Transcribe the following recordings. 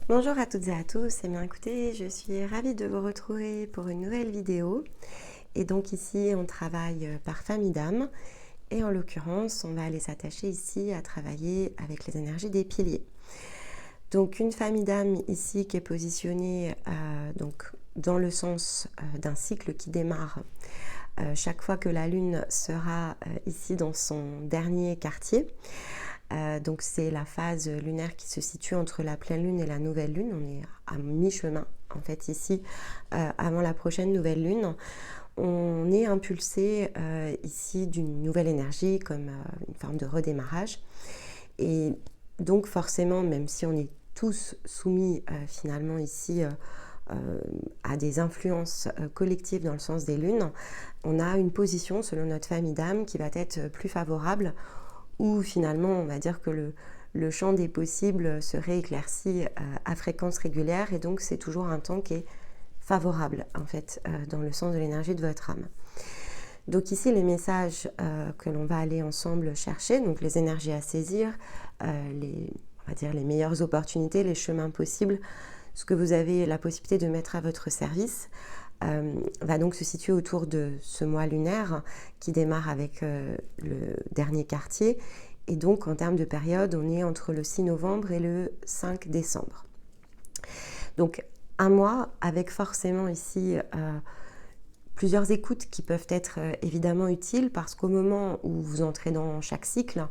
Bonjour à toutes et à tous, bien écoutez, je suis ravie de vous retrouver pour une nouvelle vidéo. Et donc ici, on travaille par famille d'âme et en l'occurrence, on va aller s'attacher ici à travailler avec les énergies des piliers. Donc une famille d'âme ici qui est positionnée donc, dans le sens d'un cycle qui démarre chaque fois que la lune sera ici dans son dernier quartier. Donc c'est la phase lunaire qui se situe entre la pleine lune et la nouvelle lune. On est à mi-chemin en fait ici avant la prochaine nouvelle lune. On est impulsé ici d'une nouvelle énergie comme une forme de redémarrage. Et donc forcément, même si on est tous soumis finalement ici à des influences collectives dans le sens des lunes, on a une position selon notre famille d'âme qui va être plus favorable, où finalement on va dire que le champ des possibles serait éclairci à fréquence régulière, et donc c'est toujours un temps qui est favorable en fait dans le sens de l'énergie de votre âme. Donc ici les messages que l'on va aller ensemble chercher, donc les énergies à saisir, on va dire les meilleures opportunités, les chemins possibles, ce que vous avez la possibilité de mettre à votre service, va donc se situer autour de ce mois lunaire qui démarre avec le dernier quartier. Et donc en termes de période, on est entre le 6 novembre et le 5 décembre. Donc un mois avec forcément ici plusieurs écoutes qui peuvent être évidemment utiles, parce qu'au moment où vous entrez dans chaque cycle,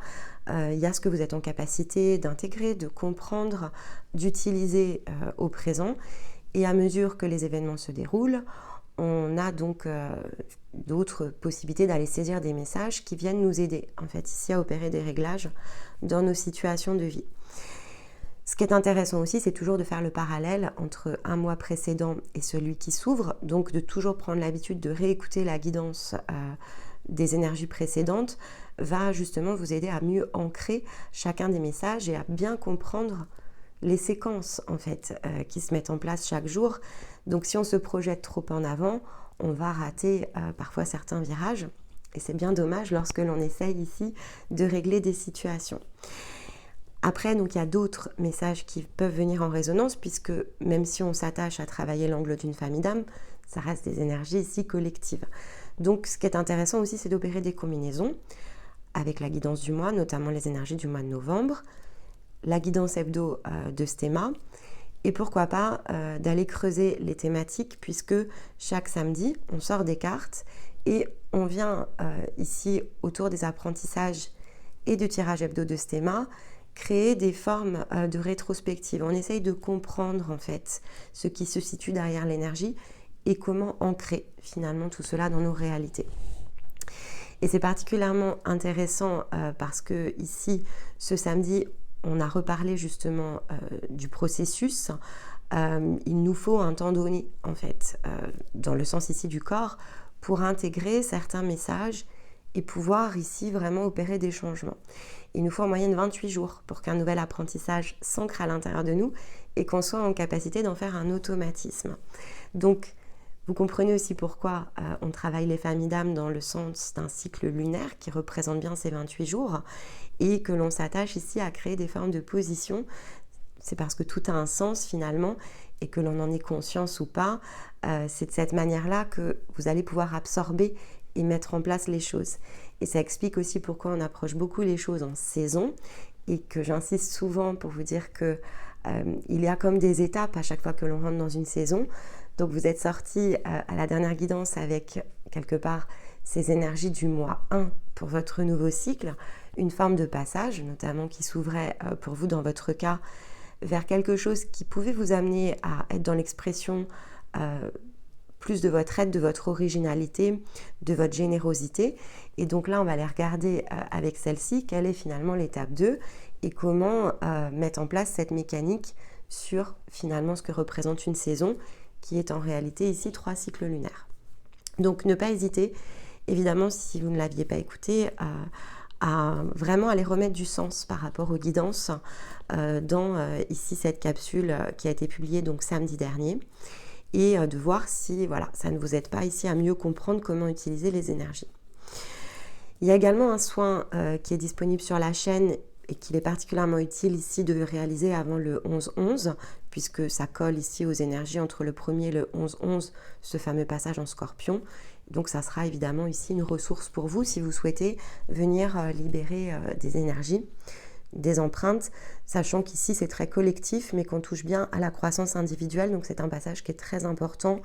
il y a ce que vous êtes en capacité d'intégrer, de comprendre, d'utiliser au présent. Et à mesure que les événements se déroulent, on a donc d'autres possibilités d'aller saisir des messages qui viennent nous aider en fait ici à opérer des réglages dans nos situations de vie. Ce qui est intéressant aussi, c'est toujours de faire le parallèle entre un mois précédent et celui qui s'ouvre, donc de toujours prendre l'habitude de réécouter la guidance des énergies précédentes, va justement vous aider à mieux ancrer chacun des messages et à bien comprendre les séquences en fait qui se mettent en place chaque jour. Donc si on se projette trop en avant, on va rater parfois certains virages, et c'est bien dommage lorsque l'on essaye ici de régler des situations. Après, donc, il y a d'autres messages qui peuvent venir en résonance, puisque même si on s'attache à travailler l'angle d'une famille d'âme, ça reste des énergies ici collectives. Donc ce qui est intéressant aussi, c'est d'opérer des combinaisons avec la guidance du mois, notamment les énergies du mois de novembre, la guidance hebdo de Stéma, et pourquoi pas d'aller creuser les thématiques, puisque chaque samedi, on sort des cartes et on vient ici, autour des apprentissages et du tirage hebdo de Stéma, créer des formes de rétrospective. On essaye de comprendre en fait ce qui se situe derrière l'énergie et comment ancrer finalement tout cela dans nos réalités. Et c'est particulièrement intéressant parce que ici, ce samedi, on a reparlé justement du processus. Il nous faut un temps donné, en fait, dans le sens ici du corps, pour intégrer certains messages et pouvoir ici vraiment opérer des changements. Il nous faut en moyenne 28 jours pour qu'un nouvel apprentissage s'ancre à l'intérieur de nous et qu'on soit en capacité d'en faire un automatisme. Donc, vous comprenez aussi pourquoi on travaille les familles d'âme dans le sens d'un cycle lunaire qui représente bien ces 28 jours, et que l'on s'attache ici à créer des formes de position. C'est parce que tout a un sens finalement, et que l'on en ait conscience ou pas, c'est de cette manière-là que vous allez pouvoir absorber et mettre en place les choses. Et ça explique aussi pourquoi on approche beaucoup les choses en saison, et que j'insiste souvent pour vous dire que il y a comme des étapes à chaque fois que l'on rentre dans une saison. Donc vous êtes sorti à la dernière guidance avec quelque part ces énergies du mois 1 pour votre nouveau cycle, une forme de passage notamment qui s'ouvrait pour vous dans votre cas vers quelque chose qui pouvait vous amener à être dans l'expression plus de votre aide, de votre originalité, de votre générosité. Et donc là, on va aller regarder avec celle-ci quelle est finalement l'étape 2 et comment mettre en place cette mécanique sur finalement ce que représente une saison, qui est en réalité ici 3 cycles lunaires. Donc ne pas hésiter, évidemment, si vous ne l'aviez pas écouté, à vraiment aller remettre du sens par rapport aux guidances dans ici cette capsule qui a été publiée donc samedi dernier, et de voir si voilà, ça ne vous aide pas ici à mieux comprendre comment utiliser les énergies. Il y a également un soin qui est disponible sur la chaîne et qu'il est particulièrement utile ici de réaliser avant le 11-11, puisque ça colle ici aux énergies entre le 1er et le 11-11, ce fameux passage en Scorpion. Donc ça sera évidemment ici une ressource pour vous si vous souhaitez venir libérer des énergies, des empreintes, sachant qu'ici c'est très collectif, mais qu'on touche bien à la croissance individuelle. Donc c'est un passage qui est très important,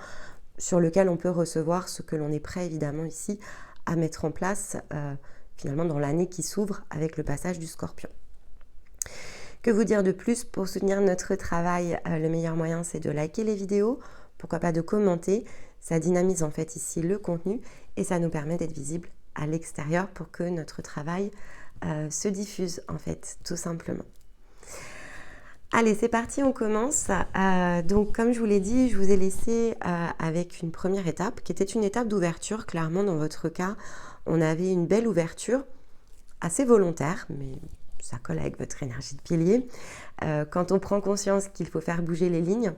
sur lequel on peut recevoir ce que l'on est prêt évidemment ici à mettre en place finalement dans l'année qui s'ouvre avec le passage du Scorpion. Que vous dire de plus pour soutenir notre travail? Le meilleur moyen, c'est de liker les vidéos, pourquoi pas de commenter. Ça dynamise en fait ici le contenu et ça nous permet d'être visible à l'extérieur pour que notre travail se diffuse en fait, tout simplement. Allez, c'est parti, on commence. Donc, comme je vous l'ai dit, je vous ai laissé avec une première étape qui était une étape d'ouverture. Clairement, dans votre cas, on avait une belle ouverture, assez volontaire, mais ça colle avec votre énergie de pilier. Quand on prend conscience qu'il faut faire bouger les lignes,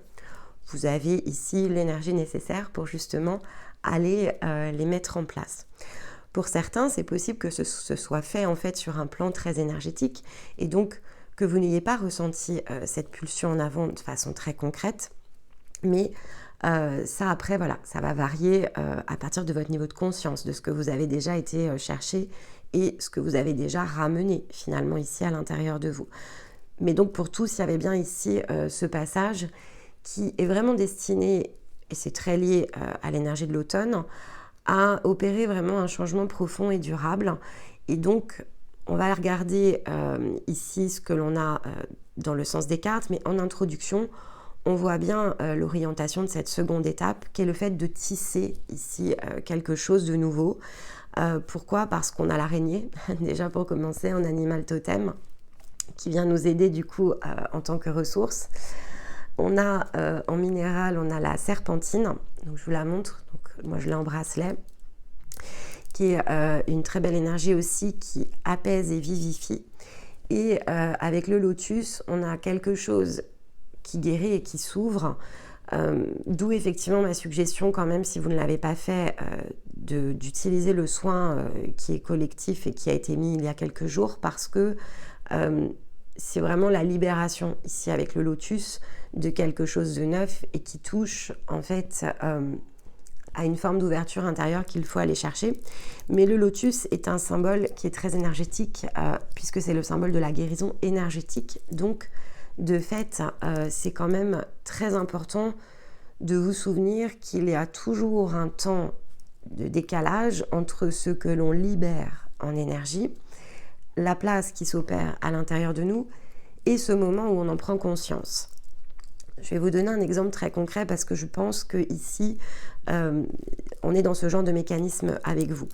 vous avez ici l'énergie nécessaire pour justement aller les mettre en place. Pour certains, c'est possible que ce soit fait en fait sur un plan très énergétique et donc que vous n'ayez pas ressenti cette pulsion en avant de façon très concrète, mais ça après voilà, ça va varier à partir de votre niveau de conscience, de ce que vous avez déjà été chercher et ce que vous avez déjà ramené finalement ici à l'intérieur de vous. Mais donc pour tous, il y avait bien ici ce passage qui est vraiment destiné, et c'est très lié à l'énergie de l'automne, à opérer vraiment un changement profond et durable. Et donc on va regarder ici ce que l'on a dans le sens des cartes, mais en introduction, on voit bien l'orientation de cette seconde étape, qui est le fait de tisser ici quelque chose de nouveau. Pourquoi? Parce qu'on a l'araignée, déjà pour commencer, en animal totem, qui vient nous aider du coup en tant que ressource. On a en minéral, on a la serpentine, donc je vous la montre, donc moi je l'ai en bracelet, qui est une très belle énergie aussi qui apaise et vivifie. Et avec le lotus, on a quelque chose qui guérit et qui s'ouvre, d'où effectivement ma suggestion quand même, si vous ne l'avez pas fait, d'utiliser le soin qui est collectif et qui a été mis il y a quelques jours, parce que c'est vraiment la libération ici avec le lotus de quelque chose de neuf et qui touche en fait à une forme d'ouverture intérieure qu'il faut aller chercher. Mais le lotus est un symbole qui est très énergétique puisque c'est le symbole de la guérison énergétique. Donc, de fait, c'est quand même très important de vous souvenir qu'il y a toujours un temps de décalage entre ce que l'on libère en énergie, la place qui s'opère à l'intérieur de nous et ce moment où on en prend conscience. Je vais vous donner un exemple très concret parce que je pense que ici, on est dans ce genre de mécanisme avec vous.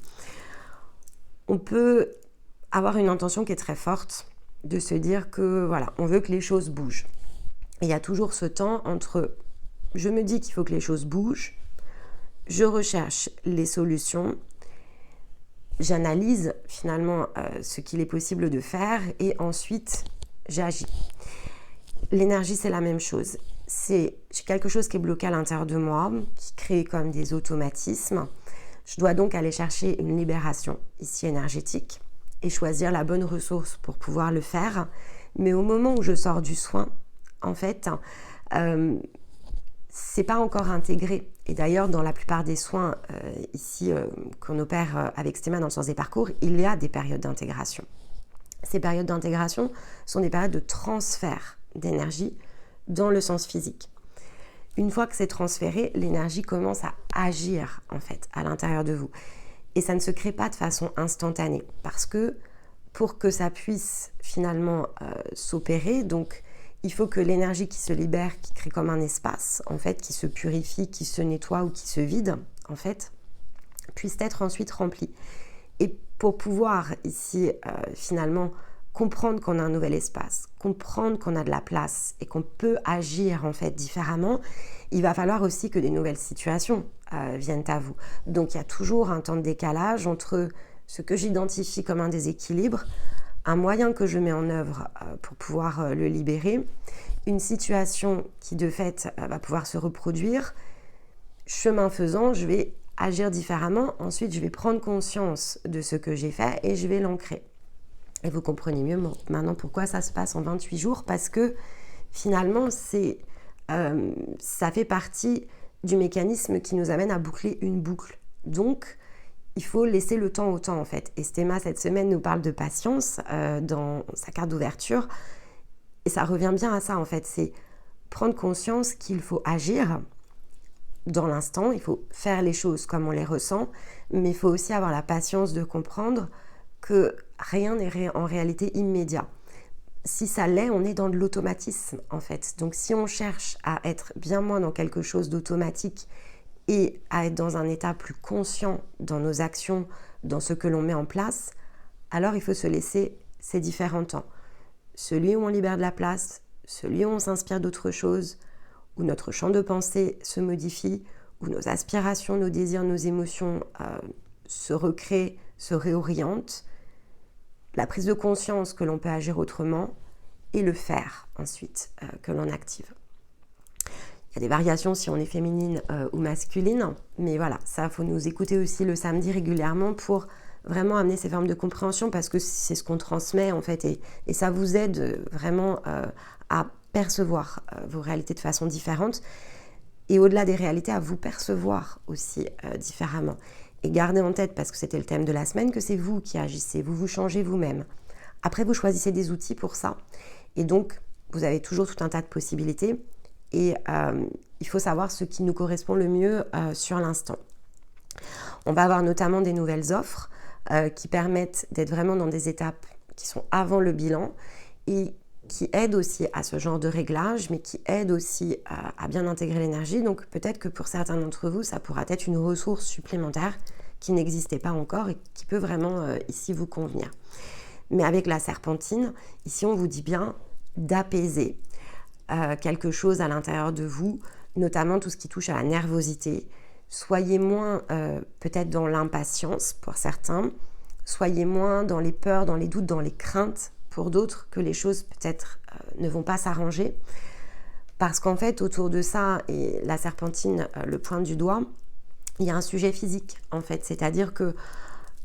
On peut avoir une intention qui est très forte de se dire que voilà, on veut que les choses bougent. Et il y a toujours ce temps entre je me dis qu'il faut que les choses bougent, je recherche les solutions, j'analyse finalement ce qu'il est possible de faire et ensuite j'agis. L'énergie, c'est la même chose. C'est quelque chose qui est bloqué à l'intérieur de moi, qui crée comme des automatismes. Je dois donc aller chercher une libération ici énergétique et choisir la bonne ressource pour pouvoir le faire. Mais au moment où je sors du soin, en fait, c'est pas encore intégré. Et d'ailleurs, dans la plupart des soins ici qu'on opère avec Stéma dans le sens des parcours, il y a des périodes d'intégration. Ces périodes d'intégration sont des périodes de transfert d'énergie dans le sens physique. Une fois que c'est transféré, l'énergie commence à agir en fait à l'intérieur de vous. Et ça ne se crée pas de façon instantanée parce que pour que ça puisse finalement s'opérer, donc il faut que l'énergie qui se libère, qui crée comme un espace en fait, qui se purifie, qui se nettoie ou qui se vide en fait, puisse être ensuite remplie. Et pour pouvoir ici finalement comprendre qu'on a un nouvel espace, comprendre qu'on a de la place et qu'on peut agir en fait différemment, il va falloir aussi que des nouvelles situations viennent à vous. Donc il y a toujours un temps de décalage entre ce que j'identifie comme un déséquilibre, un moyen que je mets en œuvre pour pouvoir le libérer, une situation qui de fait va pouvoir se reproduire. Chemin faisant, je vais agir différemment. Ensuite, je vais prendre conscience de ce que j'ai fait et je vais l'ancrer. Et vous comprenez mieux maintenant pourquoi ça se passe en 28 jours, parce que finalement, ça fait partie du mécanisme qui nous amène à boucler une boucle. Donc, il faut laisser le temps au temps, en fait. Et Stéma, cette semaine, nous parle de patience dans sa carte d'ouverture. Et ça revient bien à ça, en fait. C'est prendre conscience qu'il faut agir dans l'instant, il faut faire les choses comme on les ressent, mais il faut aussi avoir la patience de comprendre que rien n'est en réalité immédiat. Si ça l'est, on est dans de l'automatisme, en fait. Donc si on cherche à être bien moins dans quelque chose d'automatique et à être dans un état plus conscient dans nos actions, dans ce que l'on met en place, alors il faut se laisser ces différents temps. Celui où on libère de la place, celui où on s'inspire d'autres choses, où notre champ de pensée se modifie, où nos aspirations, nos désirs, nos émotions se recréent, se réorientent, la prise de conscience que l'on peut agir autrement et le faire ensuite que l'on active. Il y a des variations si on est féminine ou masculine, mais voilà, ça, il faut nous écouter aussi le samedi régulièrement pour vraiment amener ces formes de compréhension parce que c'est ce qu'on transmet en fait et ça vous aide vraiment à percevoir vos réalités de façon différente et au-delà des réalités, à vous percevoir aussi différemment. Et gardez en tête, parce que c'était le thème de la semaine, que c'est vous qui agissez, vous changez vous-même. Après, vous choisissez des outils pour ça. Et donc, vous avez toujours tout un tas de possibilités. Et il faut savoir ce qui nous correspond le mieux sur l'instant. On va avoir notamment des nouvelles offres qui permettent d'être vraiment dans des étapes qui sont avant le bilan et qui aident aussi à ce genre de réglage, mais qui aident aussi à bien intégrer l'énergie. Donc peut-être que pour certains d'entre vous, ça pourra être une ressource supplémentaire qui n'existait pas encore et qui peut vraiment ici vous convenir. Mais avec la serpentine, ici on vous dit bien d'apaiser quelque chose à l'intérieur de vous, notamment tout ce qui touche à la nervosité. Soyez moins peut-être dans l'impatience pour certains, soyez moins dans les peurs, dans les doutes, dans les craintes pour d'autres, que les choses peut-être ne vont pas s'arranger. Parce qu'en fait, autour de ça, et la serpentine le pointe du doigt, il y a un sujet physique, en fait. C'est-à-dire que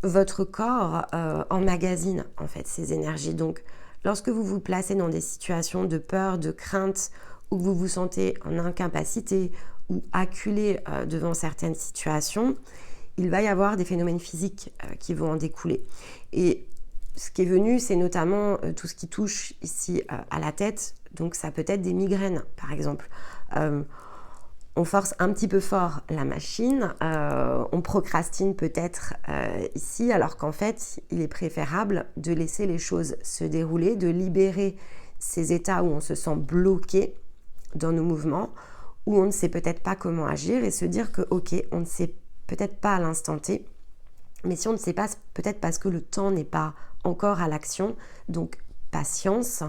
votre corps emmagasine, en fait, ces énergies. Donc, lorsque vous vous placez dans des situations de peur, de crainte, où vous vous sentez en incapacité ou acculé devant certaines situations, il va y avoir des phénomènes physiques qui vont en découler. Et ce qui est venu, c'est notamment tout ce qui touche ici à la tête. Donc ça peut être des migraines, par exemple. On force un petit peu fort la machine, on procrastine peut-être ici, alors qu'en fait, il est préférable de laisser les choses se dérouler, de libérer ces états où on se sent bloqué dans nos mouvements, où on ne sait peut-être pas comment agir et se dire que, ok, on ne sait peut-être pas à l'instant T, mais si on ne sait pas, peut-être parce que le temps n'est pas encore à l'action, donc patience.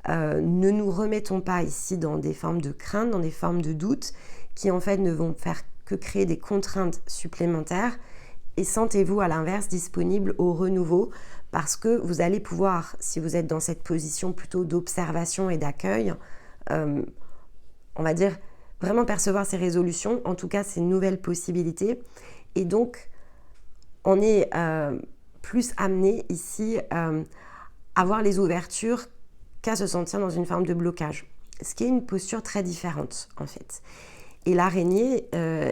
Ne nous remettons pas ici dans des formes de crainte, dans des formes de doute, qui en fait ne vont faire que créer des contraintes supplémentaires. Et sentez-vous à l'inverse disponible au renouveau, parce que vous allez pouvoir, si vous êtes dans cette position plutôt d'observation et d'accueil, on va dire vraiment percevoir ces résolutions, en tout cas ces nouvelles possibilités. Et donc, on est plus amené ici à voir les ouvertures qu'à se sentir dans une forme de blocage. Ce qui est une posture très différente, en fait. Et l'araignée,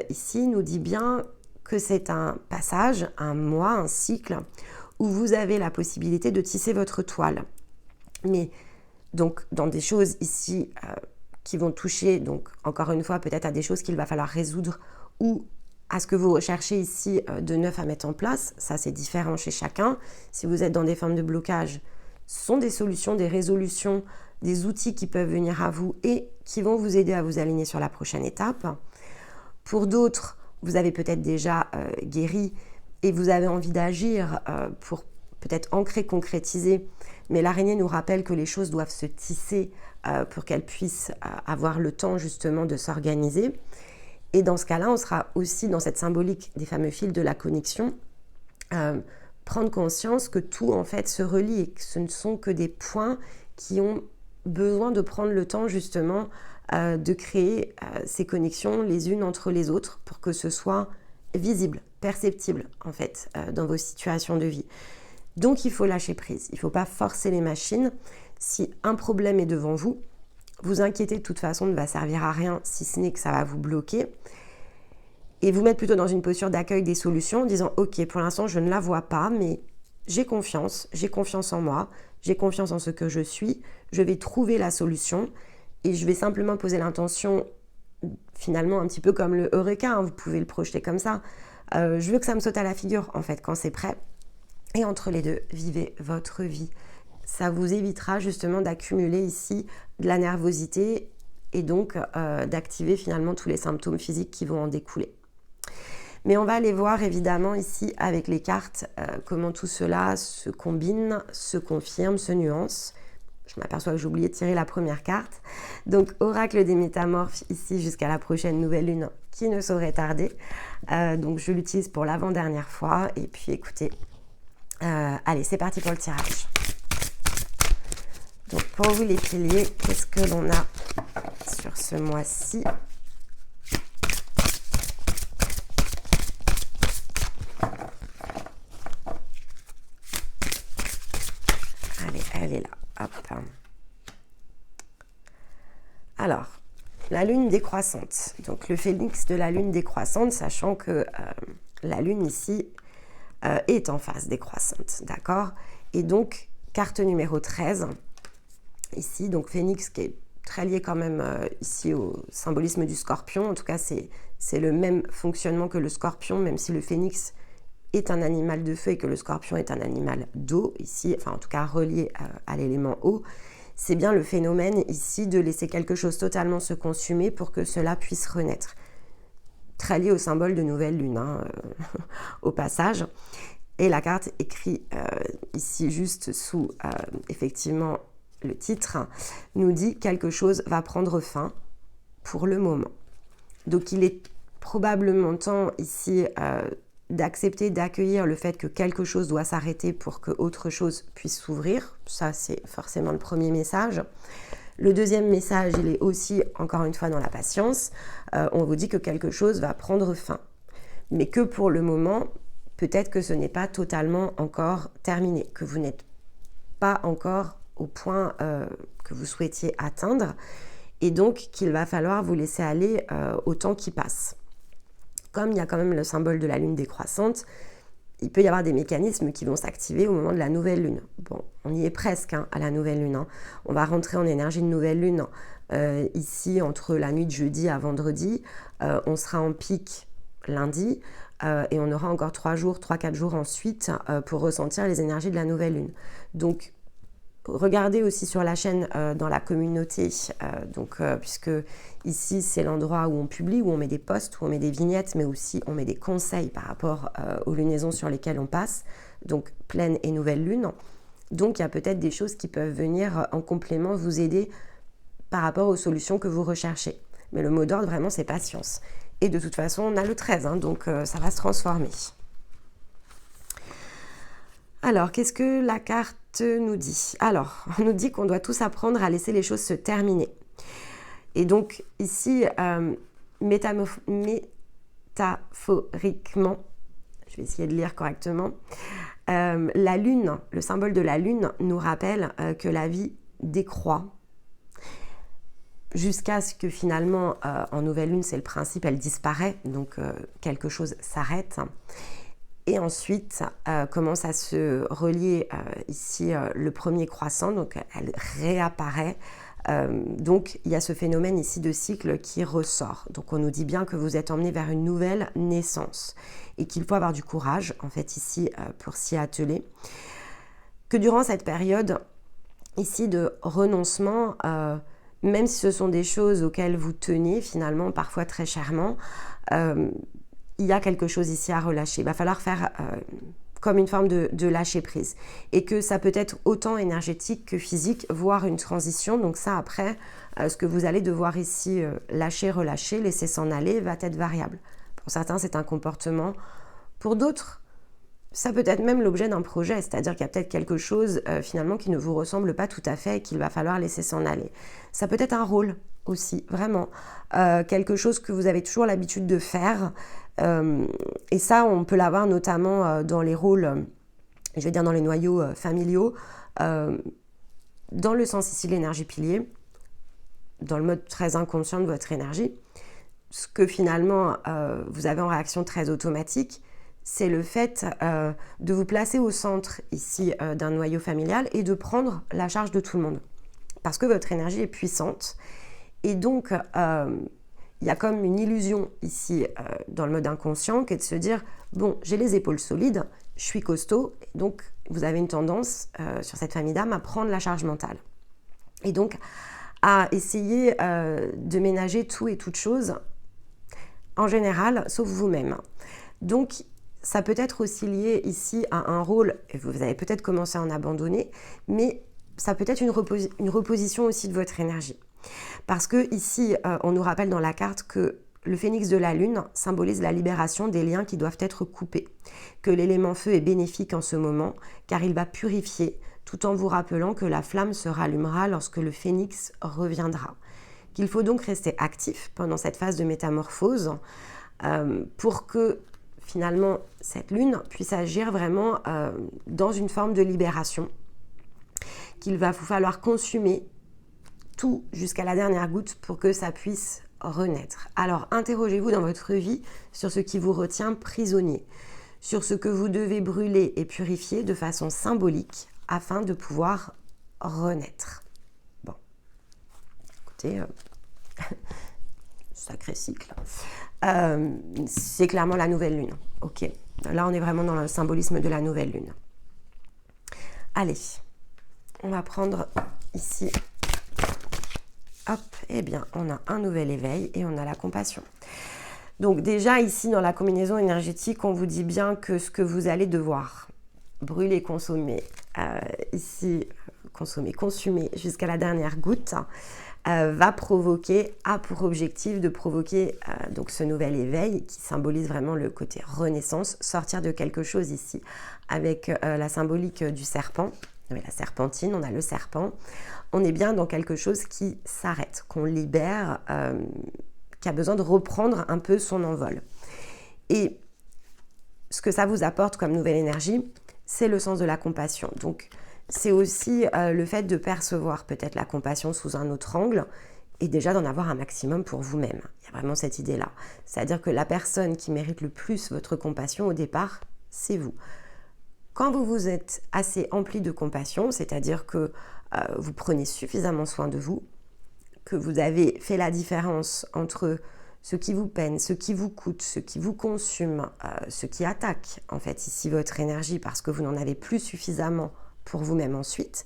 ici, nous dit bien que c'est un passage, un mois, un cycle, où vous avez la possibilité de tisser votre toile. Mais donc, dans des choses ici qui vont toucher, donc encore une fois, peut-être à des choses qu'il va falloir résoudre ou à ce que vous recherchez ici de neuf à mettre en place, ça c'est différent chez chacun. Si vous êtes dans des formes de blocage, ce sont des solutions, des résolutions, des outils qui peuvent venir à vous et qui vont vous aider à vous aligner sur la prochaine étape. Pour d'autres, vous avez peut-être déjà guéri et vous avez envie d'agir pour peut-être ancrer, concrétiser, mais l'araignée nous rappelle que les choses doivent se tisser pour qu'elles puissent avoir le temps justement de s'organiser. Et dans ce cas-là, on sera aussi dans cette symbolique des fameux fils de la connexion, prendre conscience que tout en fait se relie et que ce ne sont que des points qui ont besoin de prendre le temps justement de créer ces connexions les unes entre les autres pour que ce soit visible, perceptible en fait dans vos situations de vie. Donc il faut lâcher prise, il ne faut pas forcer les machines. Si un problème est devant vous, vous inquiéter de toute façon ne va servir à rien, si ce n'est que ça va vous bloquer. Et vous mettre plutôt dans une posture d'accueil des solutions en disant « Ok, pour l'instant je ne la vois pas, mais j'ai confiance en moi, j'ai confiance en ce que je suis, je vais trouver la solution et je vais simplement poser l'intention, finalement un petit peu comme le Eureka, hein, vous pouvez le projeter comme ça. Je veux que ça me saute à la figure en fait quand c'est prêt. Et entre les deux, vivez votre vie. Ça vous évitera justement d'accumuler ici de la nervosité et donc d'activer finalement tous les symptômes physiques qui vont en découler. Mais on va aller voir évidemment ici avec les cartes comment tout cela se combine, se confirme, se nuance. Je m'aperçois que j'ai oublié de tirer la première carte. Donc oracle des métamorphes ici jusqu'à la prochaine nouvelle lune qui ne saurait tarder. Donc je l'utilise pour l'avant-dernière fois. Et puis écoutez, allez c'est parti pour le tirage. Donc pour vous les piliers, qu'est-ce que l'on a sur ce mois-ci ? Elle est là. Hop. Alors, la lune décroissante. Donc, le phénix de la lune décroissante, sachant que la lune ici est en phase décroissante. D'accord ? Et donc, carte numéro 13. Ici, donc phénix qui est très lié quand même ici au symbolisme du scorpion. En tout cas, c'est le même fonctionnement que le scorpion, même si le phénix est un animal de feu et que le scorpion est un animal d'eau, ici, enfin en tout cas relié à l'élément eau, c'est bien le phénomène ici de laisser quelque chose totalement se consumer pour que cela puisse renaître. Très lié au symbole de nouvelle lune, hein, au passage. Et la carte écrit ici juste sous effectivement le titre, nous dit quelque chose va prendre fin pour le moment. Donc il est probablement temps ici d'accepter, d'accueillir le fait que quelque chose doit s'arrêter pour que autre chose puisse s'ouvrir. Ça, c'est forcément le premier message. Le deuxième message, il est aussi, encore une fois, dans la patience. On vous dit que quelque chose va prendre fin. Mais que pour le moment, peut-être que ce n'est pas totalement encore terminé, que vous n'êtes pas encore au point que vous souhaitiez atteindre, et donc qu'il va falloir vous laisser aller au temps qui passe. Comme il y a quand même le symbole de la lune décroissante, il peut y avoir des mécanismes qui vont s'activer au moment de la nouvelle lune. Bon, on y est presque à la nouvelle lune. Hein. On va rentrer en énergie de nouvelle lune ici entre la nuit de jeudi à vendredi. On sera en pic lundi et on aura encore 3-4 jours ensuite pour ressentir les énergies de la nouvelle lune. Donc, regardez aussi sur la chaîne dans la communauté, puisque ici c'est l'endroit où on publie, où on met des posts, où on met des vignettes, mais aussi on met des conseils par rapport aux lunaisons sur lesquelles on passe, donc pleine et nouvelle lune. Donc il y a peut-être des choses qui peuvent venir en complément vous aider par rapport aux solutions que vous recherchez. Mais le mot d'ordre vraiment c'est patience. Et de toute façon on a le 13, hein, donc ça va se transformer. Alors, qu'est-ce que la carte nous dit ? Alors, on nous dit qu'on doit tous apprendre à laisser les choses se terminer. Et donc, ici, métaphoriquement, je vais essayer de lire correctement, la lune, le symbole de la lune nous rappelle que la vie décroît jusqu'à ce que finalement, en nouvelle lune, c'est le principe, elle disparaît, donc quelque chose s'arrête. Et ensuite, commence à se relier ici le premier croissant, donc elle réapparaît. Donc, il y a ce phénomène ici de cycle qui ressort. Donc, on nous dit bien que vous êtes emmené vers une nouvelle naissance et qu'il faut avoir du courage, en fait, ici, pour s'y atteler. Que durant cette période ici de renoncement, même si ce sont des choses auxquelles vous tenez finalement, parfois très chèrement, il y a quelque chose ici à relâcher. Il va falloir faire comme une forme de lâcher prise. Et que ça peut être autant énergétique que physique, voire une transition. Donc ça, après, ce que vous allez devoir ici lâcher, relâcher, laisser s'en aller, va être variable. Pour certains, c'est un comportement. Pour d'autres, ça peut être même l'objet d'un projet. C'est-à-dire qu'il y a peut-être quelque chose finalement qui ne vous ressemble pas tout à fait et qu'il va falloir laisser s'en aller. Ça peut être un rôle aussi, vraiment. Quelque chose que vous avez toujours l'habitude de faire. Et ça, on peut l'avoir notamment dans les rôles je vais dire dans les noyaux familiaux, dans le sens ici de l'énergie pilier, dans le mode très inconscient de votre énergie, ce que finalement vous avez en réaction très automatique, c'est le fait de vous placer au centre ici d'un noyau familial et de prendre la charge de tout le monde. Parce que votre énergie est puissante. Et donc, il y a comme une illusion ici dans le mode inconscient qui est de se dire, bon, j'ai les épaules solides, je suis costaud, et donc vous avez une tendance sur cette famille d'âmes à prendre la charge mentale. Et donc, à essayer de ménager tout et toute chose, en général, sauf vous-même. Donc, ça peut être aussi lié ici à un rôle, et vous avez peut-être commencé à en abandonner, mais ça peut être une reposition aussi de votre énergie. Parce que ici, on nous rappelle dans la carte que le phénix de la lune symbolise la libération des liens qui doivent être coupés, que l'élément feu est bénéfique en ce moment, car il va purifier, tout en vous rappelant que la flamme se rallumera lorsque le phénix reviendra. Qu'il faut donc rester actif pendant cette phase de métamorphose pour que finalement cette lune puisse agir vraiment dans une forme de libération, qu'il va vous falloir consumer tout jusqu'à la dernière goutte pour que ça puisse renaître. Alors interrogez-vous dans votre vie sur ce qui vous retient prisonnier, sur ce que vous devez brûler et purifier de façon symbolique afin de pouvoir renaître. Bon, écoutez, sacré cycle. C'est clairement la nouvelle lune. Ok, là on est vraiment dans le symbolisme de la nouvelle lune. Allez, on va prendre ici, hop, eh bien on a un nouvel éveil et on a la compassion. Donc déjà ici dans la combinaison énergétique, on vous dit bien que ce que vous allez devoir brûler, consommer, consumer jusqu'à la dernière goutte, va provoquer, a pour objectif de provoquer donc ce nouvel éveil qui symbolise vraiment le côté renaissance, sortir de quelque chose ici avec la symbolique du serpent, la serpentine, on a le serpent, on est bien dans quelque chose qui s'arrête, qu'on libère, qui a besoin de reprendre un peu son envol. Et ce que ça vous apporte comme nouvelle énergie, c'est le sens de la compassion. Donc c'est aussi le fait de percevoir peut-être la compassion sous un autre angle et déjà d'en avoir un maximum pour vous-même. Il y a vraiment cette idée-là. C'est-à-dire que la personne qui mérite le plus votre compassion au départ, c'est vous. Quand vous vous êtes assez empli de compassion, c'est-à-dire que vous prenez suffisamment soin de vous, que vous avez fait la différence entre ce qui vous peine, ce qui vous coûte, ce qui vous consume, ce qui attaque en fait ici votre énergie parce que vous n'en avez plus suffisamment pour vous-même ensuite,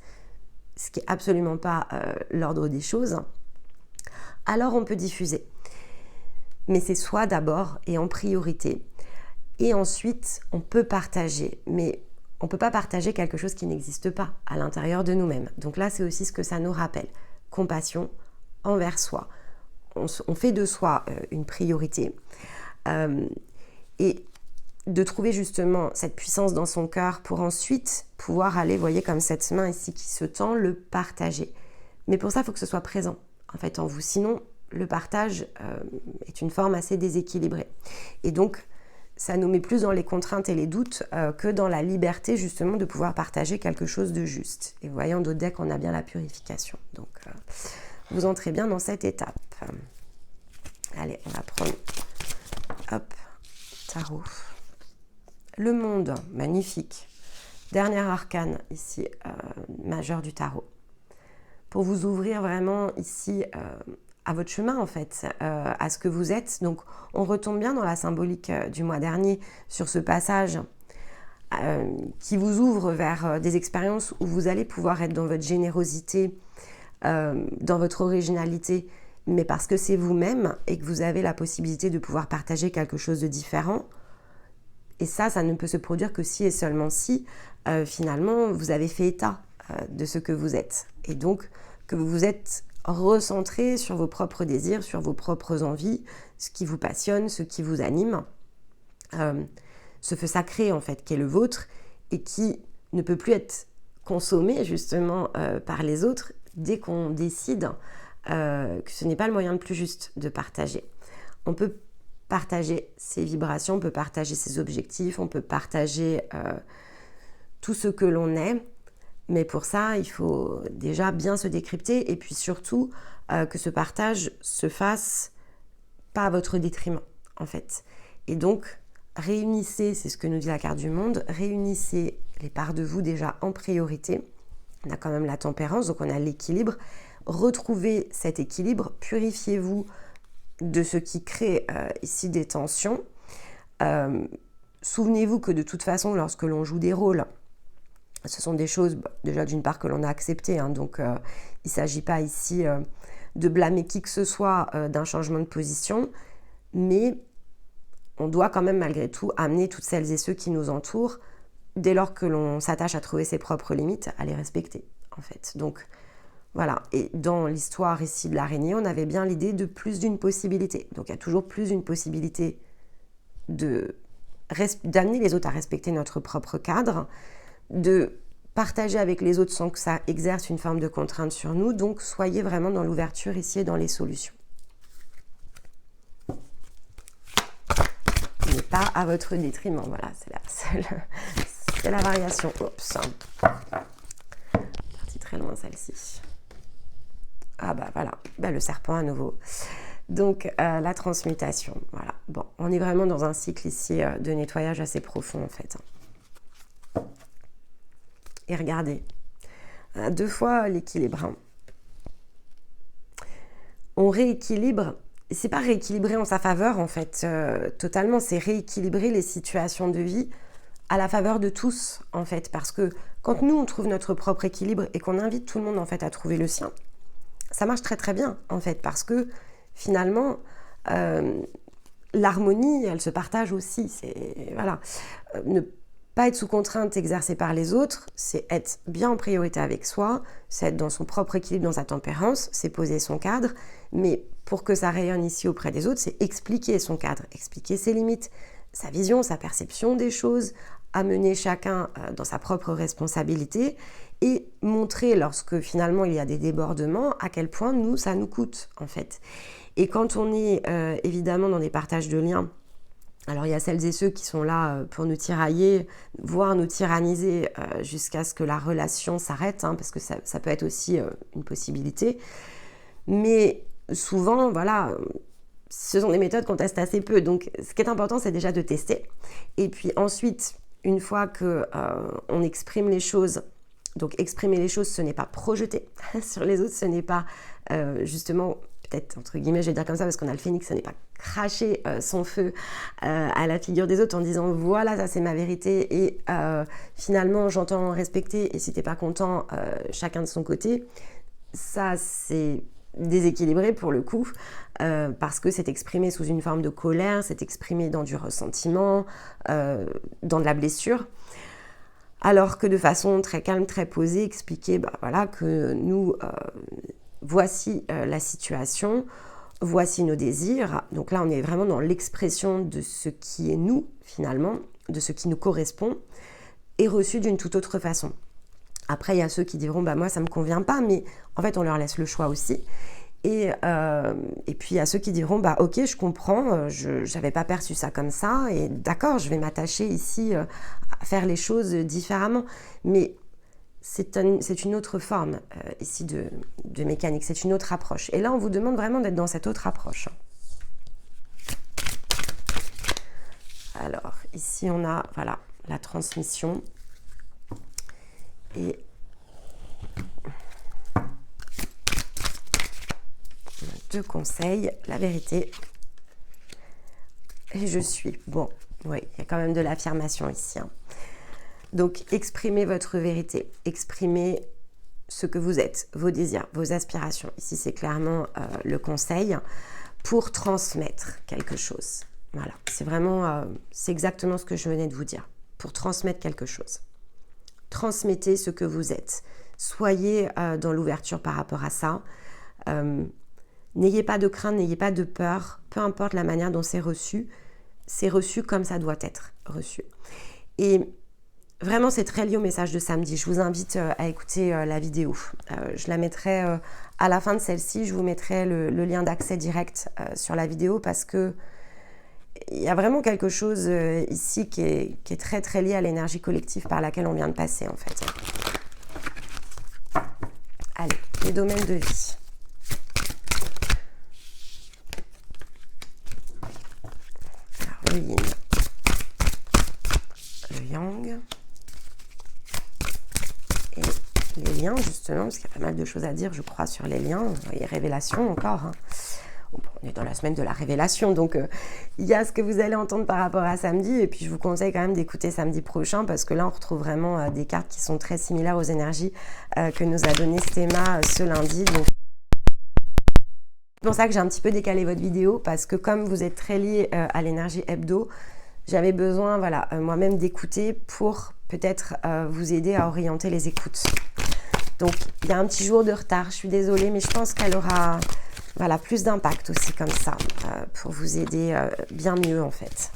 ce qui n'est absolument pas l'ordre des choses, alors on peut diffuser. Mais c'est soi d'abord et en priorité. Et ensuite, on peut partager. Mais on ne peut pas partager quelque chose qui n'existe pas à l'intérieur de nous-mêmes. Donc là, c'est aussi ce que ça nous rappelle. Compassion envers soi. On fait de soi une priorité. Et de trouver justement cette puissance dans son cœur pour ensuite pouvoir aller, voyez, comme cette main ici qui se tend, le partager. Mais pour ça, il faut que ce soit présent en fait en vous. Sinon, le partage est une forme assez déséquilibrée. Et donc, ça nous met plus dans les contraintes et les doutes que dans la liberté justement de pouvoir partager quelque chose de juste. Et vous voyez, en d'autres decks, on a bien la purification. Donc, vous entrez bien dans cette étape. Allez, on va prendre, hop, tarot. Le monde, magnifique. Dernier arcane ici, majeur du tarot. Pour vous ouvrir vraiment ici à votre chemin en fait, à ce que vous êtes. Donc on retombe bien dans la symbolique du mois dernier sur ce passage qui vous ouvre vers des expériences où vous allez pouvoir être dans votre générosité, dans votre originalité, mais parce que c'est vous-même et que vous avez la possibilité de pouvoir partager quelque chose de différent. Et ça ne peut se produire que si et seulement si, finalement, vous avez fait état de ce que vous êtes. Et donc, que vous vous êtes recentré sur vos propres désirs, sur vos propres envies, ce qui vous passionne, ce qui vous anime, ce feu sacré, en fait, qui est le vôtre et qui ne peut plus être consommé, justement, par les autres dès qu'on décide que ce n'est pas le moyen le plus juste de partager. On peut partager ses vibrations, on peut partager ses objectifs, on peut partager tout ce que l'on est. Mais pour ça, il faut déjà bien se décrypter et puis surtout que ce partage se fasse pas à votre détriment, en fait. Et donc, réunissez, c'est ce que nous dit la carte du monde, réunissez les parts de vous déjà en priorité. On a quand même la tempérance, donc on a l'équilibre. Retrouvez cet équilibre, purifiez-vous de ce qui crée ici des tensions. Souvenez-vous que de toute façon, lorsque l'on joue des rôles, ce sont des choses, déjà d'une part, que l'on a acceptées, hein, donc il ne s'agit pas ici de blâmer qui que ce soit d'un changement de position, mais on doit quand même malgré tout amener toutes celles et ceux qui nous entourent, dès lors que l'on s'attache à trouver ses propres limites, à les respecter, en fait. Donc voilà, et dans l'histoire ici de l'araignée, on avait bien l'idée de plus d'une possibilité. Donc il y a toujours plus d'une possibilité d'amener les autres à respecter notre propre cadre, de partager avec les autres sans que ça exerce une forme de contrainte sur nous. Donc, soyez vraiment dans l'ouverture ici et dans les solutions. Mais pas à votre détriment. Voilà, c'est la variation. Oups. Partie très loin celle-ci. Ah bah voilà, le serpent à nouveau. Donc, la transmutation. Voilà. Bon, on est vraiment dans un cycle ici de nettoyage assez profond en fait. Et regardez, 2 fois l'équilibre. On rééquilibre, c'est pas rééquilibrer en sa faveur en fait, totalement, c'est rééquilibrer les situations de vie à la faveur de tous en fait, parce que quand nous on trouve notre propre équilibre et qu'on invite tout le monde en fait à trouver le sien, ça marche très très bien en fait, parce que finalement l'harmonie elle se partage aussi, c'est voilà, ne pas être sous contrainte exercée par les autres, c'est être bien en priorité avec soi, c'est être dans son propre équilibre, dans sa tempérance, c'est poser son cadre, mais pour que ça rayonne ici auprès des autres, c'est expliquer son cadre, expliquer ses limites, sa vision, sa perception des choses, amener chacun dans sa propre responsabilité et montrer lorsque finalement il y a des débordements à quel point ça nous coûte en fait. Et quand on est évidemment dans des partages de liens, alors il y a celles et ceux qui sont là pour nous tirailler, voire nous tyranniser jusqu'à ce que la relation s'arrête, hein, parce que ça peut être aussi une possibilité. Mais souvent, voilà, ce sont des méthodes qu'on teste assez peu. Donc ce qui est important, c'est déjà de tester. Et puis ensuite, une fois qu'on exprime les choses, donc exprimer les choses, ce n'est pas projeter sur les autres, ce n'est pas justement... peut-être entre guillemets je vais dire comme ça parce qu'on a le phénix, ce n'est pas cracher son feu à la figure des autres en disant voilà ça c'est ma vérité et finalement j'entends respecter et si t'es pas content chacun de son côté, ça c'est déséquilibré pour le coup parce que c'est exprimé sous une forme de colère, c'est exprimé dans du ressentiment, dans de la blessure. Alors que de façon très calme, très posée, expliquer voilà, que nous voici la situation, voici nos désirs. Donc là, on est vraiment dans l'expression de ce qui est nous, finalement, de ce qui nous correspond, et reçu d'une toute autre façon. Après, il y a ceux qui diront, moi, ça ne me convient pas, mais en fait, on leur laisse le choix aussi. Et puis, il y a ceux qui diront, ok, je comprends, je n'avais pas perçu ça comme ça, et d'accord, je vais m'attacher ici à faire les choses différemment. Mais c'est une autre forme ici de mécanique, c'est une autre approche. Et là, on vous demande vraiment d'être dans cette autre approche. Alors, ici, on a voilà, la transmission. Et on a 2 conseils, la vérité. Et je suis. Bon, oui, il y a quand même de l'affirmation ici. Hein. Donc, exprimez votre vérité, exprimez ce que vous êtes, vos désirs, vos aspirations. Ici, c'est clairement le conseil pour transmettre quelque chose. Voilà, c'est vraiment, c'est exactement ce que je venais de vous dire, pour transmettre quelque chose. Transmettez ce que vous êtes. Soyez dans l'ouverture par rapport à ça. N'ayez pas de crainte, n'ayez pas de peur, peu importe la manière dont c'est reçu comme ça doit être reçu. Et vraiment, c'est très lié au message de samedi. Je vous invite à écouter la vidéo. Je la mettrai à la fin de celle-ci. Je vous mettrai le lien d'accès direct sur la vidéo parce que il y a vraiment quelque chose ici qui est très très lié à l'énergie collective par laquelle on vient de passer en fait. Allez, les domaines de vie. Alors, le yin, le yang et les liens justement, parce qu'il y a pas mal de choses à dire je crois sur les liens, et révélations encore. Hein. On est dans la semaine de la révélation, donc il y a ce que vous allez entendre par rapport à samedi, et puis je vous conseille quand même d'écouter samedi prochain, parce que là on retrouve vraiment des cartes qui sont très similaires aux énergies que nous a donné Stéma ce lundi. Donc c'est pour ça que j'ai un petit peu décalé votre vidéo, parce que comme vous êtes très lié à l'énergie hebdo, j'avais besoin moi-même d'écouter pour peut-être vous aider à orienter les écoutes. Donc il y a un petit jour de retard, je suis désolée, mais je pense qu'elle aura plus d'impact aussi comme ça, pour vous aider bien mieux en fait.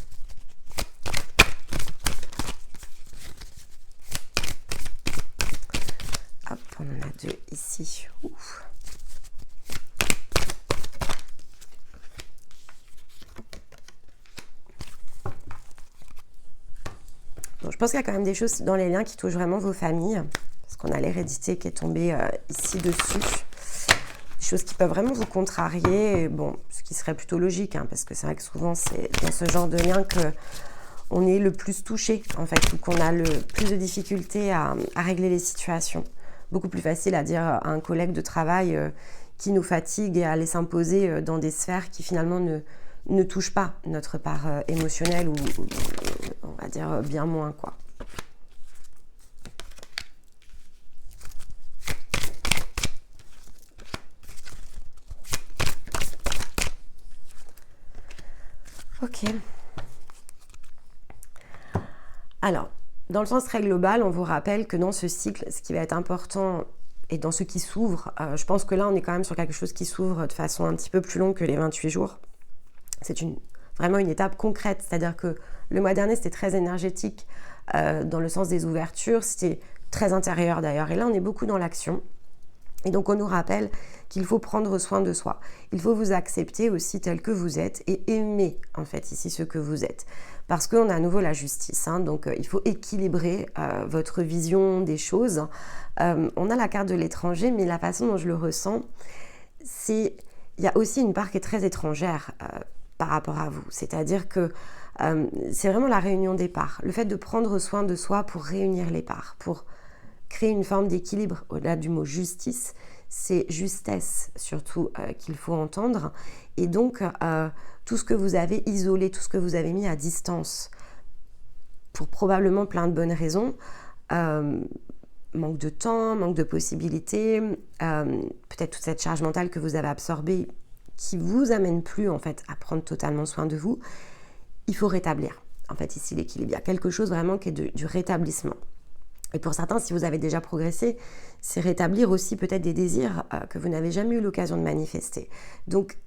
Hop, on en a deux ici. Ouf. Donc, je pense qu'il y a quand même des choses dans les liens qui touchent vraiment vos familles, parce qu'on a l'hérédité qui est tombée ici dessus. Des choses qui peuvent vraiment vous contrarier, et bon, ce qui serait plutôt logique, hein, parce que c'est vrai que souvent c'est dans ce genre de lien qu'on est le plus touché, en fait, ou qu'on a le plus de difficultés à régler les situations. Beaucoup plus facile à dire à un collègue de travail qui nous fatigue et à aller s'imposer dans des sphères qui finalement ne touchent pas notre part émotionnelle, ou on va dire bien moins, quoi. Ok. Alors, dans le sens très global, on vous rappelle que dans ce cycle, ce qui va être important, et dans ce qui s'ouvre, je pense que là, on est quand même sur quelque chose qui s'ouvre de façon un petit peu plus longue que les 28 jours. C'est vraiment une étape concrète, c'est-à-dire que le mois dernier, c'était très énergétique dans le sens des ouvertures, c'était très intérieur d'ailleurs, et là, on est beaucoup dans l'action. Et donc, on nous rappelle qu'il faut prendre soin de soi. Il faut vous accepter aussi tel que vous êtes et aimer, en fait, ici, ce que vous êtes. Parce qu'on a à nouveau la justice, hein, donc il faut équilibrer votre vision des choses. On a la carte de l'étranger, mais la façon dont je le ressens, il y a aussi une part qui est très étrangère par rapport à vous. C'est-à-dire que c'est vraiment la réunion des parts. Le fait de prendre soin de soi pour réunir les parts, pour créer une forme d'équilibre. Au-delà du mot justice, c'est justesse surtout qu'il faut entendre. Et donc, tout ce que vous avez isolé, tout ce que vous avez mis à distance, pour probablement plein de bonnes raisons, manque de temps, manque de possibilités, peut-être toute cette charge mentale que vous avez absorbée, qui vous amène plus en fait à prendre totalement soin de vous, il faut rétablir en fait ici l'équilibre. Il y a quelque chose vraiment qui est du rétablissement. Et pour certains, si vous avez déjà progressé, c'est rétablir aussi peut-être des désirs que vous n'avez jamais eu l'occasion de manifester. Donc,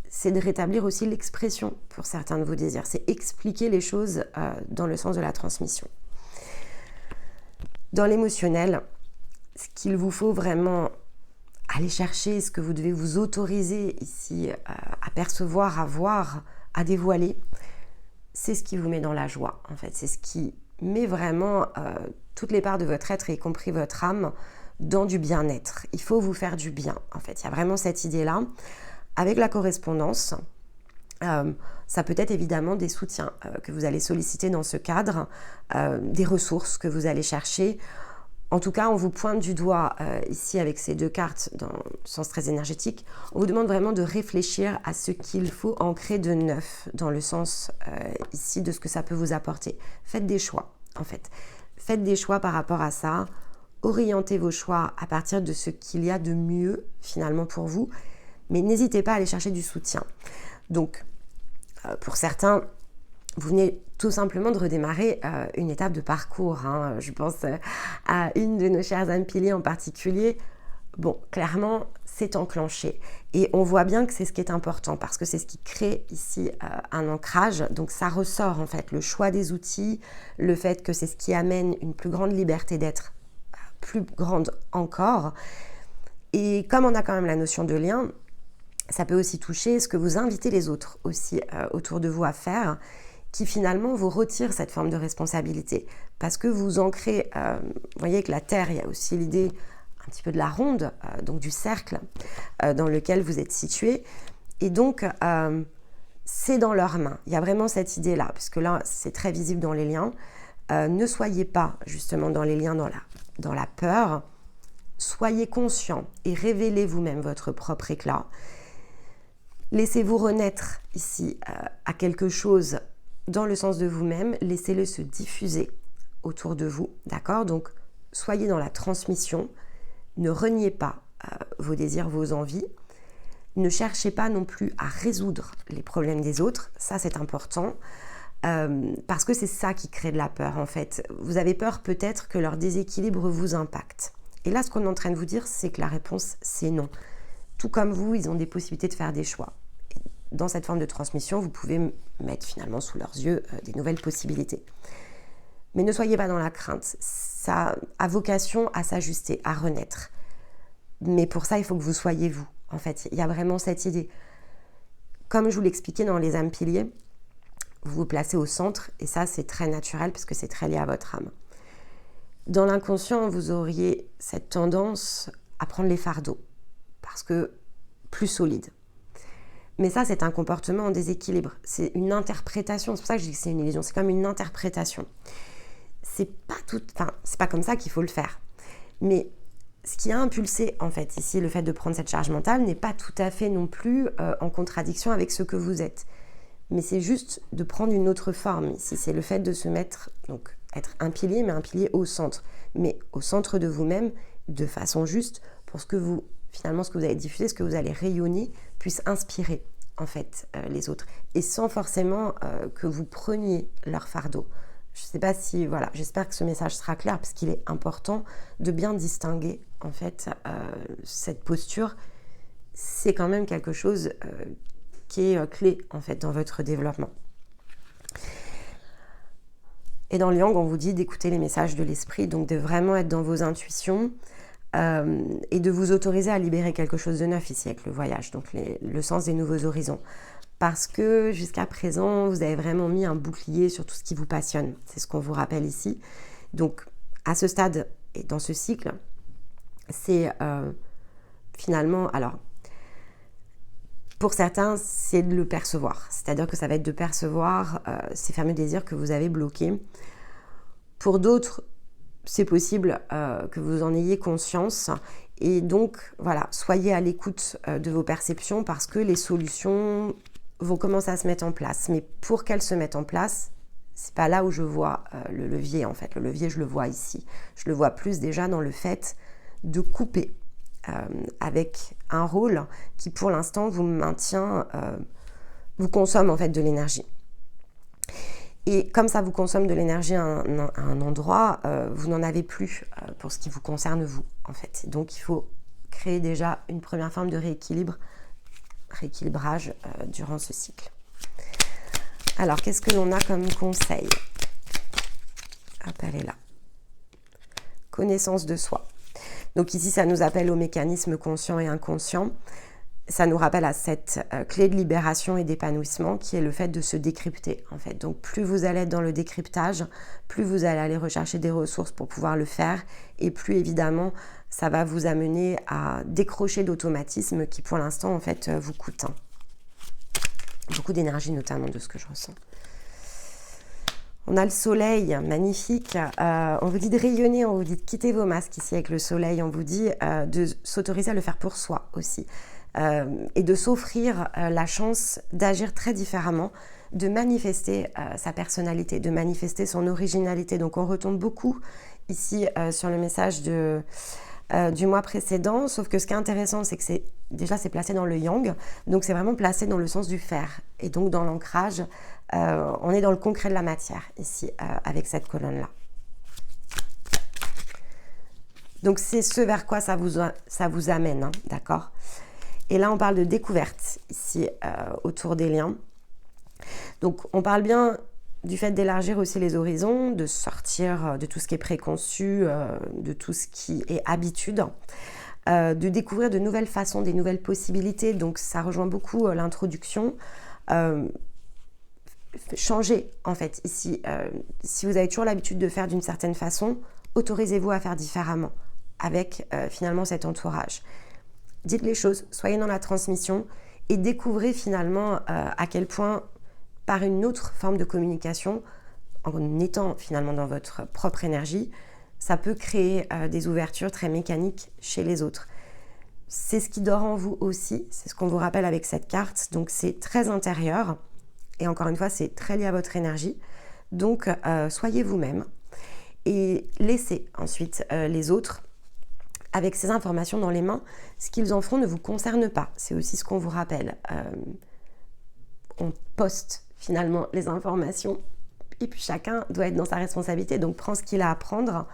c'est de rétablir aussi l'expression pour certains de vos désirs. C'est expliquer les choses dans le sens de la transmission. Dans l'émotionnel, ce qu'il vous faut vraiment aller chercher, ce que vous devez vous autoriser ici à percevoir, à voir, à dévoiler, c'est ce qui vous met dans la joie. En fait, c'est ce qui met vraiment toutes les parts de votre être, y compris votre âme, dans du bien-être. Il faut vous faire du bien, en fait. Il y a vraiment cette idée-là. Avec la correspondance, ça peut être évidemment des soutiens que vous allez solliciter dans ce cadre, des ressources que vous allez chercher. En tout cas, on vous pointe du doigt ici avec ces deux cartes dans le sens très énergétique. On vous demande vraiment de réfléchir à ce qu'il faut ancrer de neuf dans le sens ici de ce que ça peut vous apporter. Faites des choix, en fait. Faites des choix par rapport à ça. Orientez vos choix à partir de ce qu'il y a de mieux finalement pour vous. Mais n'hésitez pas à aller chercher du soutien. Donc, pour certains, vous venez tout simplement de redémarrer une étape de parcours. Hein. Je pense à une de nos chères âmes piliers en particulier. Bon, clairement, c'est enclenché. Et on voit bien que c'est ce qui est important parce que c'est ce qui crée ici un ancrage. Donc, ça ressort en fait le choix des outils, le fait que c'est ce qui amène une plus grande liberté d'être, plus grande encore. Et comme on a quand même la notion de lien, Ça peut aussi toucher ce que vous invitez les autres aussi autour de vous à faire, qui finalement vous retire cette forme de responsabilité. Parce que vous ancrez, vous voyez que la Terre, il y a aussi l'idée un petit peu de la ronde, donc du cercle dans lequel vous êtes situé. Et donc, c'est dans leurs mains. Il y a vraiment cette idée-là, parce que là, c'est très visible dans les liens. Ne soyez pas justement dans les liens, dans la peur. Soyez conscient et révélez vous-même votre propre éclat. Laissez-vous renaître ici à quelque chose dans le sens de vous-même. Laissez-le se diffuser autour de vous, d'accord? Donc, soyez dans la transmission. Ne reniez pas vos désirs, vos envies. Ne cherchez pas non plus à résoudre les problèmes des autres. Ça, c'est important. Parce que c'est ça qui crée de la peur, en fait. Vous avez peur peut-être que leur déséquilibre vous impacte. Et là, ce qu'on est en train de vous dire, c'est que la réponse, c'est non. Tout comme vous, ils ont des possibilités de faire des choix. Et dans cette forme de transmission, vous pouvez mettre finalement sous leurs yeux des nouvelles possibilités. Mais ne soyez pas dans la crainte. Ça a vocation à s'ajuster, à renaître. Mais pour ça, il faut que vous soyez vous. En fait, il y a vraiment cette idée. Comme je vous l'expliquais dans les âmes piliers, vous vous placez au centre, et ça, c'est très naturel parce que c'est très lié à votre âme. Dans l'inconscient, vous auriez cette tendance à prendre les fardeaux, parce que plus solide. Mais ça, c'est un comportement en déséquilibre. C'est une interprétation. C'est pour ça que je dis que c'est une illusion. C'est comme une interprétation. C'est pas comme ça qu'il faut le faire. Mais ce qui a impulsé, en fait, ici, le fait de prendre cette charge mentale n'est pas tout à fait non plus en contradiction avec ce que vous êtes. Mais c'est juste de prendre une autre forme ici. C'est le fait de se mettre, donc être un pilier, mais un pilier au centre. Mais au centre de vous-même, de façon juste, pour ce que vous, finalement, ce que vous allez diffuser, ce que vous allez rayonner, puisse inspirer, en fait, les autres. Et sans forcément que vous preniez leur fardeau. Je ne sais pas si, voilà, j'espère que ce message sera clair, parce qu'il est important de bien distinguer, en fait, cette posture. C'est quand même quelque chose qui est clé, en fait, dans votre développement. Et dans le Yang, on vous dit d'écouter les messages de l'esprit, donc de vraiment être dans vos intuitions et de vous autoriser à libérer quelque chose de neuf ici avec le voyage, donc le sens des nouveaux horizons. Parce que jusqu'à présent, vous avez vraiment mis un bouclier sur tout ce qui vous passionne. C'est ce qu'on vous rappelle ici. Donc, à ce stade et dans ce cycle, c'est finalement, alors, pour certains, c'est de le percevoir. C'est-à-dire que ça va être de percevoir ces fameux désirs que vous avez bloqués. Pour d'autres, c'est possible que vous en ayez conscience. Et donc, voilà, soyez à l'écoute de vos perceptions parce que les solutions vont commencer à se mettre en place. Mais pour qu'elles se mettent en place, c'est pas là où je vois le levier, en fait. Le levier, je le vois ici. Je le vois plus déjà dans le fait de couper avec un rôle qui, pour l'instant, vous maintient, vous consomme, en fait, de l'énergie. Et comme ça vous consomme de l'énergie à un endroit, vous n'en avez plus pour ce qui vous concerne vous, en fait. Donc, il faut créer déjà une première forme de rééquilibrage durant ce cycle. Alors, qu'est-ce que l'on a comme conseil? Hop, elle est là. Connaissance de soi. Donc ici, ça nous appelle au mécanisme conscient et inconscient. Ça nous rappelle à cette clé de libération et d'épanouissement qui est le fait de se décrypter, en fait. Donc, plus vous allez être dans le décryptage, plus vous allez aller rechercher des ressources pour pouvoir le faire et plus, évidemment, ça va vous amener à décrocher d'automatismes qui, pour l'instant, en fait, vous coûtent beaucoup d'énergie, notamment de ce que je ressens. On a le soleil, magnifique. On vous dit de rayonner, on vous dit de quitter vos masques ici avec le soleil. On vous dit de s'autoriser à le faire pour soi aussi. Et de s'offrir la chance d'agir très différemment, de manifester sa personnalité, de manifester son originalité. Donc on retombe beaucoup ici sur le message du mois précédent, sauf que ce qui est intéressant, c'est que c'est placé dans le yang, donc c'est vraiment placé dans le sens du faire. Et donc dans l'ancrage, on est dans le concret de la matière ici, avec cette colonne-là. Donc c'est ce vers quoi ça vous amène, hein, d'accord ? Et là, on parle de découverte ici, autour des liens. Donc, on parle bien du fait d'élargir aussi les horizons, de sortir de tout ce qui est préconçu, de tout ce qui est habitude. de découvrir de nouvelles façons, des nouvelles possibilités. Donc ça rejoint beaucoup l'introduction. Changez en fait ici. Si vous avez toujours l'habitude de faire d'une certaine façon, autorisez-vous à faire différemment avec finalement cet entourage. Dites les choses, soyez dans la transmission et découvrez finalement à quel point par une autre forme de communication, en étant finalement dans votre propre énergie, ça peut créer des ouvertures très mécaniques chez les autres. C'est ce qui dort en vous aussi, c'est ce qu'on vous rappelle avec cette carte, donc c'est très intérieur et encore une fois c'est très lié à votre énergie, donc soyez vous-même et laissez ensuite les autres avec ces informations dans les mains. Ce qu'ils en feront ne vous concerne pas, c'est aussi ce qu'on vous rappelle. On poste finalement les informations et puis chacun doit être dans sa responsabilité, donc prends ce qu'il a à prendre.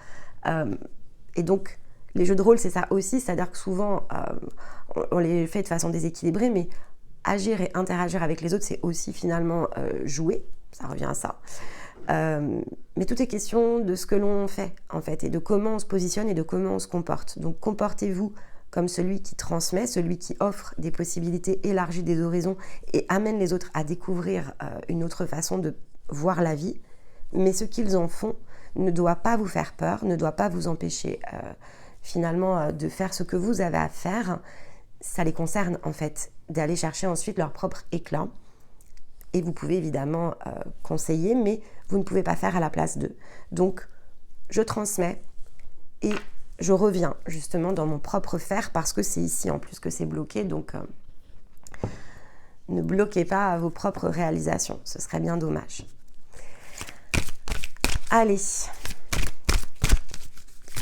Et donc les jeux de rôle c'est ça aussi, c'est-à-dire que souvent on les fait de façon déséquilibrée, mais agir et interagir avec les autres c'est aussi finalement jouer, ça revient à ça. Mais tout est question de ce que l'on fait en fait et de comment on se positionne et de comment on se comporte. Donc comportez-vous comme celui qui transmet, celui qui offre des possibilités, élargit des horizons et amène les autres à découvrir une autre façon de voir la vie. Mais ce qu'ils en font ne doit pas vous faire peur, ne doit pas vous empêcher finalement de faire ce que vous avez à faire. Ça les concerne en fait, d'aller chercher ensuite leur propre éclat. Et vous pouvez évidemment conseiller, mais vous ne pouvez pas faire à la place d'eux. Donc, je transmets et je reviens justement dans mon propre faire parce que c'est ici en plus que c'est bloqué. Donc, ne bloquez pas vos propres réalisations. Ce serait bien dommage. Allez,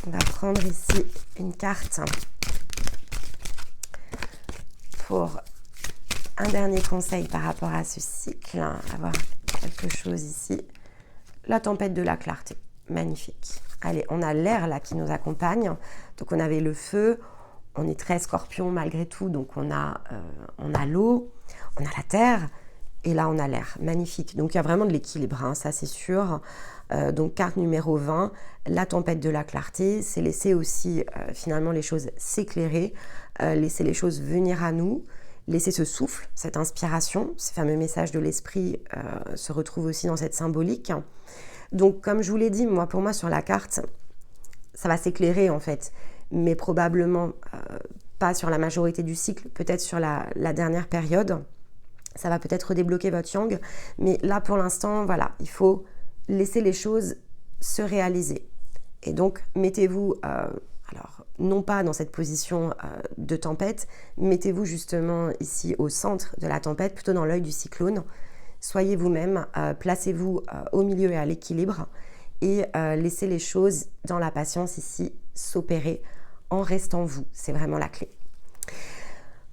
on va prendre ici une carte pour un dernier conseil par rapport à ce cycle. Avoir quelque chose ici. La tempête de la clarté. Magnifique. Allez, on a l'air là qui nous accompagne. Donc on avait le feu. On est très scorpion malgré tout. Donc on a l'eau, on a la terre. Et là, on a l'air. Magnifique. Donc, il y a vraiment de l'équilibre, hein, ça c'est sûr. Donc, carte numéro 20, la tempête de la clarté. C'est laisser aussi, finalement, les choses s'éclairer. Laisser les choses venir à nous. Laisser ce souffle, cette inspiration. Ces fameux messages de l'esprit se retrouvent aussi dans cette symbolique. Donc, comme je vous l'ai dit, pour moi, sur la carte, ça va s'éclairer, en fait. Mais probablement pas sur la majorité du cycle. Peut-être sur la dernière période. Ça va peut-être débloquer votre yang, mais là pour l'instant, voilà, il faut laisser les choses se réaliser. Et donc, mettez-vous, alors non pas dans cette position de tempête, mettez-vous justement ici au centre de la tempête, plutôt dans l'œil du cyclone. Soyez vous-même, placez-vous au milieu et à l'équilibre et laissez les choses dans la patience ici s'opérer en restant vous. C'est vraiment la clé.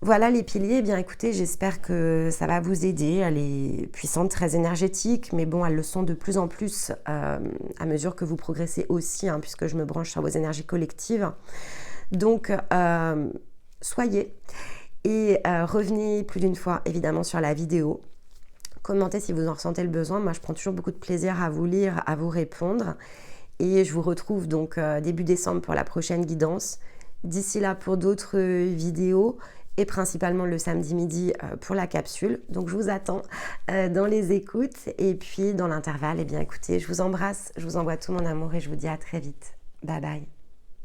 Voilà les piliers, eh bien écoutez, j'espère que ça va vous aider. Elle est puissante, très énergétique, mais bon, elles le sont de plus en plus à mesure que vous progressez aussi, hein, puisque je me branche sur vos énergies collectives. Donc, soyez et revenez plus d'une fois évidemment sur la vidéo. Commentez si vous en ressentez le besoin. Moi, je prends toujours beaucoup de plaisir à vous lire, à vous répondre. Et je vous retrouve donc début décembre pour la prochaine guidance. D'ici là, pour d'autres vidéos, et principalement le samedi midi pour la capsule. Donc je vous attends dans les écoutes et puis dans l'intervalle, eh bien écoutez, je vous embrasse, je vous envoie tout mon amour et je vous dis à très vite. Bye bye.